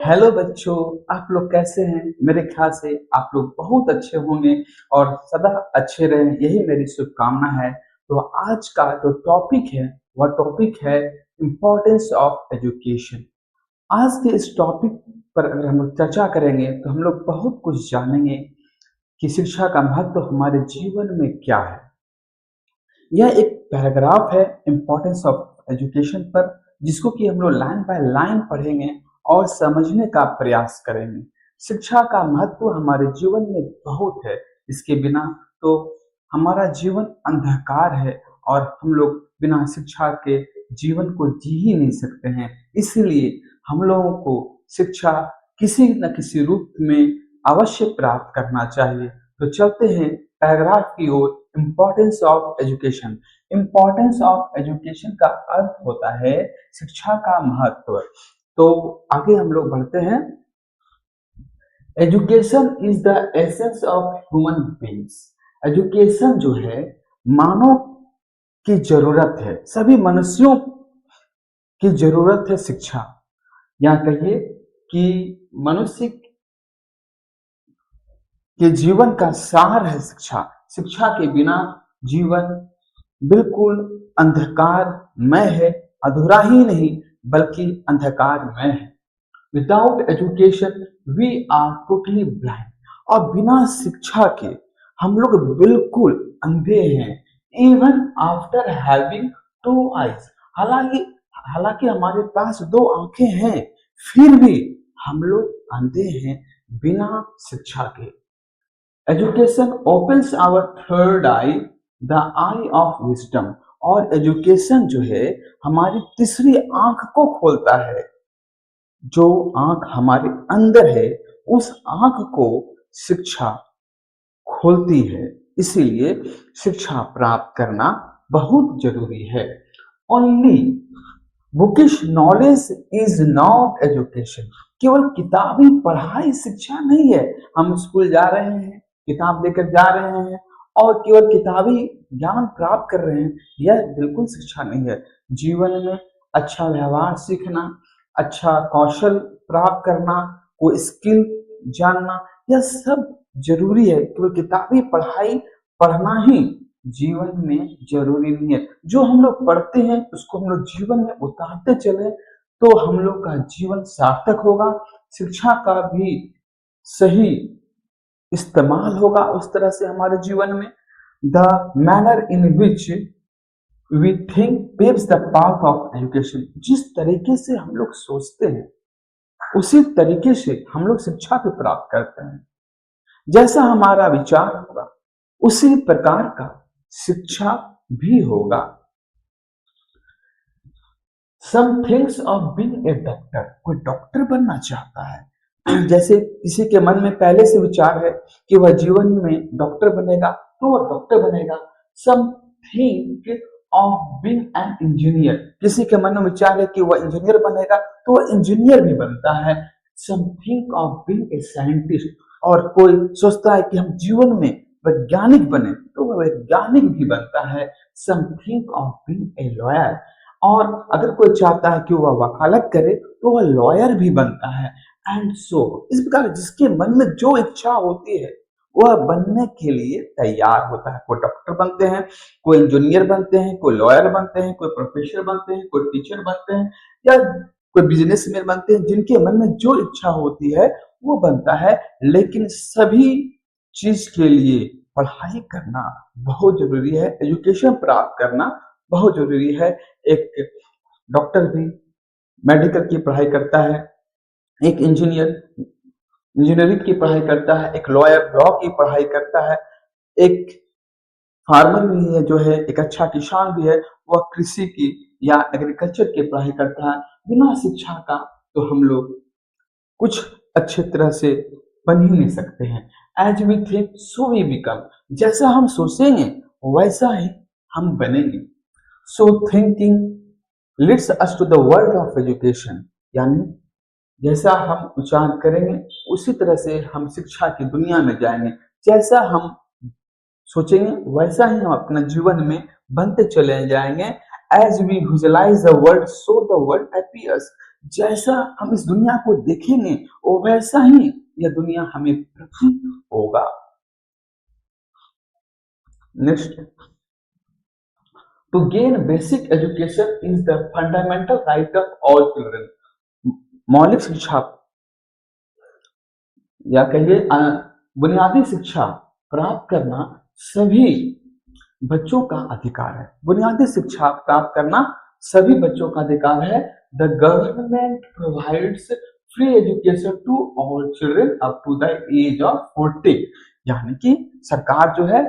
Hello बच्चों, आप लोग कैसे हैं? मेरे ख्याल से आप लोग बहुत अच्छे होंगे और सदा अच्छे रहें, यही मेरी शुभकामना है। तो आज का जो टॉपिक है वह टॉपिक है इम्पोर्टेंस ऑफ एजुकेशन। आज के इस टॉपिक पर अगर हम लोग चर्चा करेंगे तो हम लोग बहुत कुछ जानेंगे कि शिक्षा का महत्व हमारे जीवन में क्या है। यह एक पैराग्राफ है इम्पोर्टेंस ऑफ एजुकेशन पर, जिसको कि हम लोग लाइन बाय लाइन पढ़ेंगे और समझने का प्रयास करेंगे। शिक्षा का महत्व हमारे जीवन में बहुत है। इसके बिना तो हमारा जीवन अंधकार है और हम लोग बिना शिक्षा के जीवन को जी ही नहीं सकते हैं। इसीलिए हम लोगों को शिक्षा किसी न किसी रूप में अवश्य प्राप्त करना चाहिए। तो चलते हैं पैराग्राफ की ओर। Importance of education. Importance of education का अर्थ होता है शिक्षा का महत्व। तो आगे हम लोग बढ़ते हैं। Education is the essence of human beings. Education जो है मानव की जरूरत है, सभी मनुष्यों की जरूरत है शिक्षा। या कहिए कि मनुष्य के जीवन का सार है शिक्षा। शिक्षा के बिना जीवन बिल्कुल अंधकारमय है, अधूरा ही नहीं बल्कि अंधकारमय है। Without education we are totally blind. और बिना शिक्षा के हम लोग बिल्कुल अंधे हैं। Even after having two eyes. हालांकि हालांकि हमारे पास दो आंखें हैं, फिर भी हम लोग अंधे हैं बिना शिक्षा के। Education opens our third eye, the eye of wisdom. और एजुकेशन जो है हमारी तीसरी आंख को खोलता है। जो आंख हमारे अंदर है उस आंख को शिक्षा खोलती है। इसीलिए शिक्षा प्राप्त करना बहुत जरूरी है। Only bookish knowledge is not education. केवल किताबी पढ़ाई शिक्षा नहीं है। हम स्कूल जा रहे हैं, किताब लेकर जा रहे हैं और केवल किताबी ज्ञान प्राप्त कर रहे हैं, यह बिल्कुल शिक्षा नहीं है। जीवन में अच्छा व्यवहार सीखना, अच्छा कौशल प्राप्त करना, कोई स्किल जानना, यह सब जरूरी है। केवल किताबी पढ़ाई पढ़ना ही जीवन में जरूरी नहीं है। जो हम लोग पढ़ते हैं उसको हम लोग जीवन में उतारते चले तो हम लोग का जीवन सार्थक होगा। शिक्षा का भी सही इस्तेमाल होगा उस तरह से हमारे जीवन में। The manner in which we think paves the path of education. जिस तरीके से हम लोग सोचते हैं उसी तरीके से हम लोग शिक्षा भी प्राप्त करते हैं। जैसा हमारा विचार होगा उसी प्रकार का शिक्षा भी होगा। Some things of being a doctor. कोई डॉक्टर बनना चाहता है, जैसे किसी के मन में पहले से विचार है कि वह जीवन में डॉक्टर बनेगा तो वह डॉक्टर बनेगा। Some think of being an engineer. किसी के मन में विचार है कि वह इंजीनियर बनेगा तो वह इंजीनियर भी बनता है। Some think of being a scientist. और कोई सोचता है कि हम जीवन में वैज्ञानिक बने तो वह वैज्ञानिक भी बनता है। Some think of being a lawyer. और अगर कोई चाहता है कि वह वकालत करे तो वह लॉयर भी बनता है। एंड सो इस प्रकार जिसके मन में जो इच्छा होती है वह बनने के लिए तैयार होता है। कोई डॉक्टर बनते हैं, कोई इंजीनियर बनते हैं, कोई लॉयर बनते हैं, कोई प्रोफेसर बनते हैं, कोई टीचर बनते हैं या कोई बिजनेसमैन बनते हैं। जिनके मन में जो इच्छा होती है वो बनता है। लेकिन सभी चीज के लिए पढ़ाई करना बहुत जरूरी है, एजुकेशन प्राप्त करना बहुत जरूरी है। एक डॉक्टर भी मेडिकल की पढ़ाई करता है, एक इंजीनियर इंजीनियरिंग की पढ़ाई करता है, एक लॉयर लॉ की पढ़ाई करता है, एक फार्मर भी है जो है एक अच्छा किसान भी है, वह कृषि की या एग्रीकल्चर की पढ़ाई करता है। बिना शिक्षा का तो हम लोग कुछ अच्छे तरह से बन ही नहीं सकते हैं। As we think so we become. जैसा हम सोचेंगे वैसा ही हम बनेंगे। So thinking leads us to the world of education. यानी जैसा हम उच्चारण करेंगे उसी तरह से हम शिक्षा की दुनिया में जाएंगे। जैसा हम सोचेंगे वैसा ही हम अपने जीवन में बनते चले जाएंगे। As we visualise the world so the world appears. जैसा हम इस दुनिया को देखेंगे वो वैसा ही यह दुनिया हमें प्रतीत होगा। Next, to gain basic education is the fundamental right of all children. मौलिक शिक्षा या कहिए बुनियादी शिक्षा प्राप्त करना सभी बच्चों का अधिकार है। बुनियादी शिक्षा प्राप्त करना सभी बच्चों का अधिकार है। The government provides free education to all children up to the age of 40। यानी कि सरकार जो है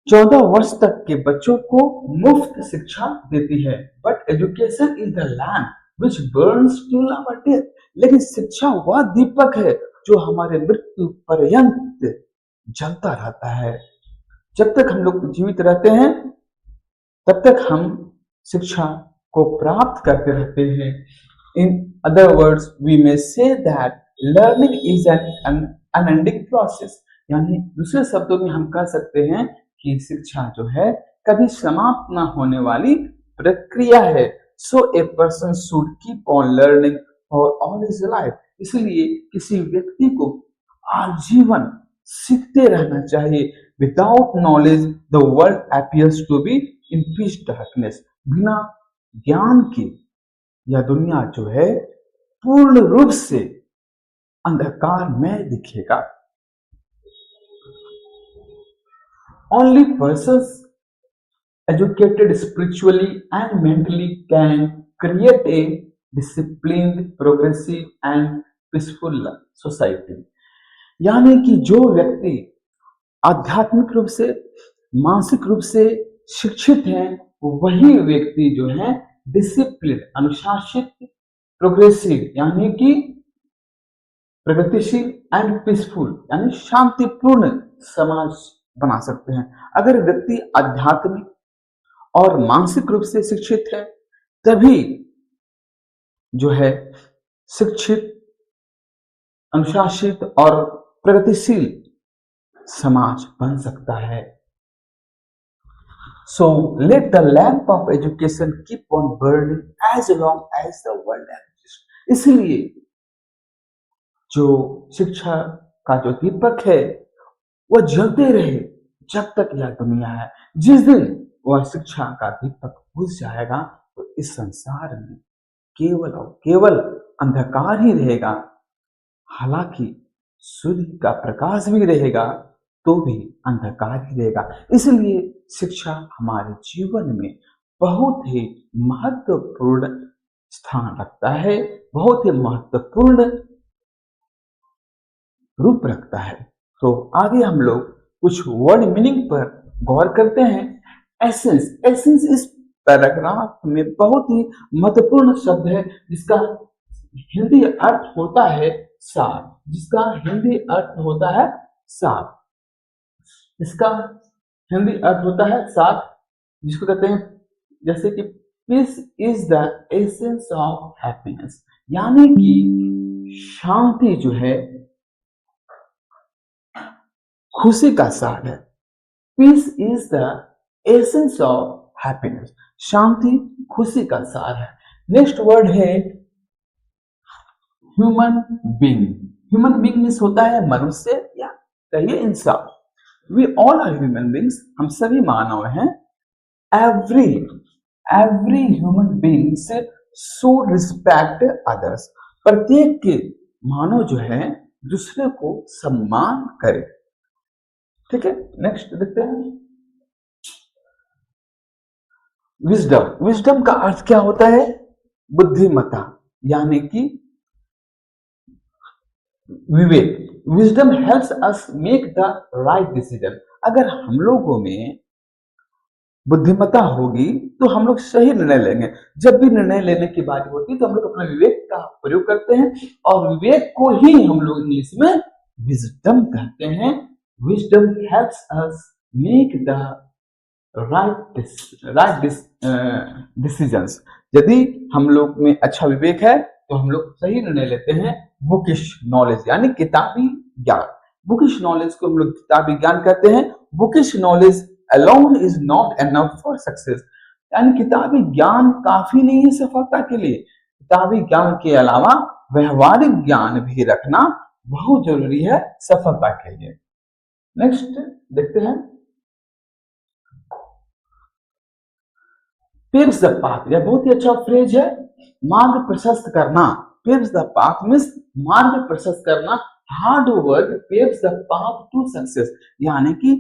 14 वर्ष तक के बच्चों को मुफ्त शिक्षा देती है। But education is the lamp which burns till our death. लेकिन शिक्षा वह दीपक है जो हमारे मृत्यु पर्यंत जलता रहता है। जब तक हम लोग जीवित रहते हैं तब तक हम शिक्षा को प्राप्त करते रहते हैं। In other words we may say that learning is an unending process. यानी दूसरे शब्दों में हम कह सकते हैं कि शिक्षा जो है कभी समाप्त न होने वाली प्रक्रिया है। So a person should keep on learning for all his life. इसलिए किसी व्यक्ति को आजीवन सीखते रहना चाहिए। Without knowledge the world appears to be in pitch darkness. बिना ज्ञान के यह दुनिया जो है पूर्ण रूप से अंधकार में दिखेगा। Only persons educated spiritually and mentally can create a disciplined, progressive and peaceful society। यानी कि जो व्यक्ति आध्यात्मिक रूप से मानसिक रूप से शिक्षित हैं वही व्यक्ति जो है डिसिप्लिन अनुशासित, प्रोग्रेसिव यानी कि प्रगतिशील एंड पीसफुल यानी शांतिपूर्ण समाज बना सकते हैं। अगर व्यक्ति आध्यात्मिक और मानसिक रूप से शिक्षित है तभी जो है शिक्षित, अनुशासित और प्रगतिशील समाज बन सकता है। So let the lamp of education keep on burning as long as the world exists। इसलिए जो शिक्षा का जो दीपक है वह जलते रहे जब तक यह दुनिया है। जिस दिन वह शिक्षा का दीपक बुझ जाएगा तो इस संसार में केवल और केवल अंधकार ही रहेगा। हालांकि सूर्य का प्रकाश भी रहेगा तो भी अंधकार ही रहेगा। इसलिए शिक्षा हमारे जीवन में बहुत ही महत्वपूर्ण स्थान रखता है, बहुत ही महत्वपूर्ण रूप रखता है। तो आगे हम लोग कुछ वर्ड मीनिंग पर गौर करते हैं। एसेंस, एसेंस इस पैराग्राफ में बहुत ही महत्वपूर्ण शब्द है जिसका हिंदी अर्थ होता है सार। जिसका हिंदी अर्थ होता है सार। इसका हिंदी अर्थ होता है सार, जिसको कहते हैं जैसे कि peace is the essence of happiness. यानी कि शांति जो है खुशी का सार है। Peace is the essence of happiness. शांति खुशी का सार है। नेक्स्ट वर्ड है human being. Human being means होता है मनुष्य या कहिए इंसान। We all are human beings, हम सभी मानव हैं। Every human beings should respect others. प्रत्येक के मानव जो है दूसरे को सम्मान करे। ठीक है, नेक्स्ट देखते हैं विजडम। विजडम का अर्थ क्या होता है? बुद्धिमत्ता यानी कि विवेक। Wisdom helps us make the right decision. अगर हम लोगों में बुद्धिमत्ता होगी तो हम लोग सही निर्णय लेंगे। जब भी निर्णय लेने की बात होती है तो हम लोग अपने विवेक का प्रयोग करते हैं और विवेक को ही हम लोग इंग्लिश में विजडम कहते हैं। Wisdom helps us make the right decisions. यदि हम लोग में अच्छा विवेक है तो हम लोग सही निर्णय लेते हैं। बुकिश नॉलेज यानी किताबी ज्ञान। बुकिश नॉलेज को हम लोग किताबी ज्ञान कहते हैं। Bookish knowledge alone is not enough for success। यानी किताबी ज्ञान काफी नहीं है सफलता के लिए। किताबी ज्ञान के अलावा व्यवहारिक ज्ञान भी रखना बहुत जरूरी है सफलता के लिए। नेक्स्ट देखते हैं, पेव्स द पाथ, यह बहुत ही अच्छा फ्रेज है, मार्ग प्रशस्त करना। पेव्स द पाथ मीन्स मार्ग प्रशस्त करना। Hard work paves the path to success, यानी कि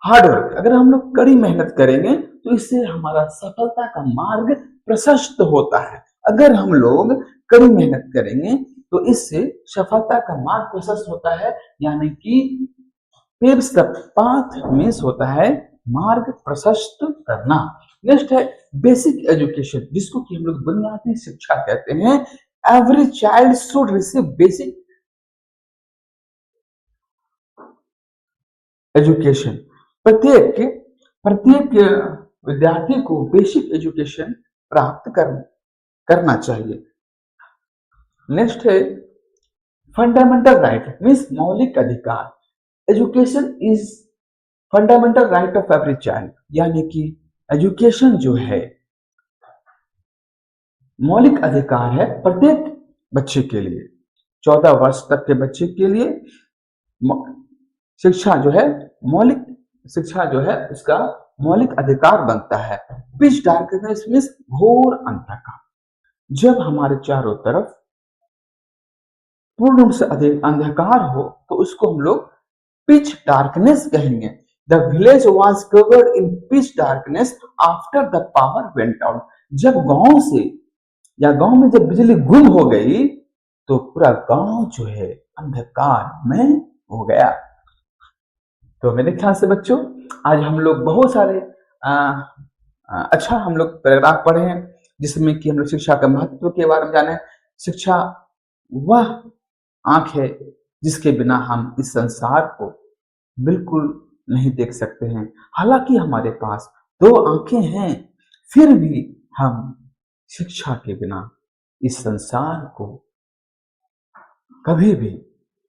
हार्ड वर्क, अगर हम लोग कड़ी मेहनत करेंगे तो इससे हमारा सफलता का मार्ग प्रशस्त होता है। अगर हम लोग कड़ी मेहनत करेंगे तो इससे सफलता का मार्ग प्रशस्त होता है, यानी कि पेव्स द पाथ मीन्स होता है मार्ग प्रशस्त करना। नेक्स्ट है बेसिक एजुकेशन, जिसको कि हम लोग बुनियादी शिक्षा कहते हैं। Every child should receive basic education, प्रत्येक प्रत्येक विद्यार्थी को बेसिक एजुकेशन प्राप्त करना चाहिए। नेक्स्ट है फंडामेंटल राइट मीन्स मौलिक अधिकार। Education is fundamental right of every child, यानी कि एजुकेशन जो है मौलिक अधिकार है प्रत्येक बच्चे के लिए। 14 वर्ष तक के बच्चे के लिए शिक्षा जो है मौलिक शिक्षा जो है उसका मौलिक अधिकार बनता है। पिच डार्कनेस मीन्स घोर अंधकार, जब हमारे चारों तरफ पूर्ण रूप से अधिक अंधकार हो तो उसको हम लोग पिच डार्कनेस कहेंगे। The village was covered in pitch darkness after the power went out, जब गांव से या गांव में जब बिजली गुम हो गई तो पूरा गांव जो है अंधकार में हो गया। तो मेरे ख्याल से बच्चों आज हम लोग बहुत सारे अच्छा हम लोग पैराग्राफ पढ़े हैं, जिसमें कि हम लोग शिक्षा के महत्व के बारे में जाने। शिक्षा वह आंख है जिसके बिना हम इस संसार को बिल्कुल नहीं देख सकते हैं। हालांकि हमारे पास 2 आंखें हैं, फिर भी हम शिक्षा के बिना इस संसार को कभी भी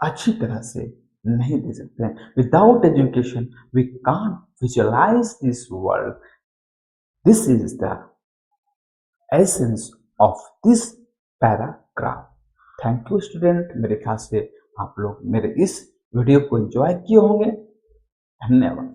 अच्छी तरह से नहीं दे सकते हैं। Without education we can't visualise this world. This is the essence of this paragraph. Thank you student, मेरे ख्याल से आप लोग मेरे इस वीडियो को एंजॉय किए होंगे। धन्यवाद।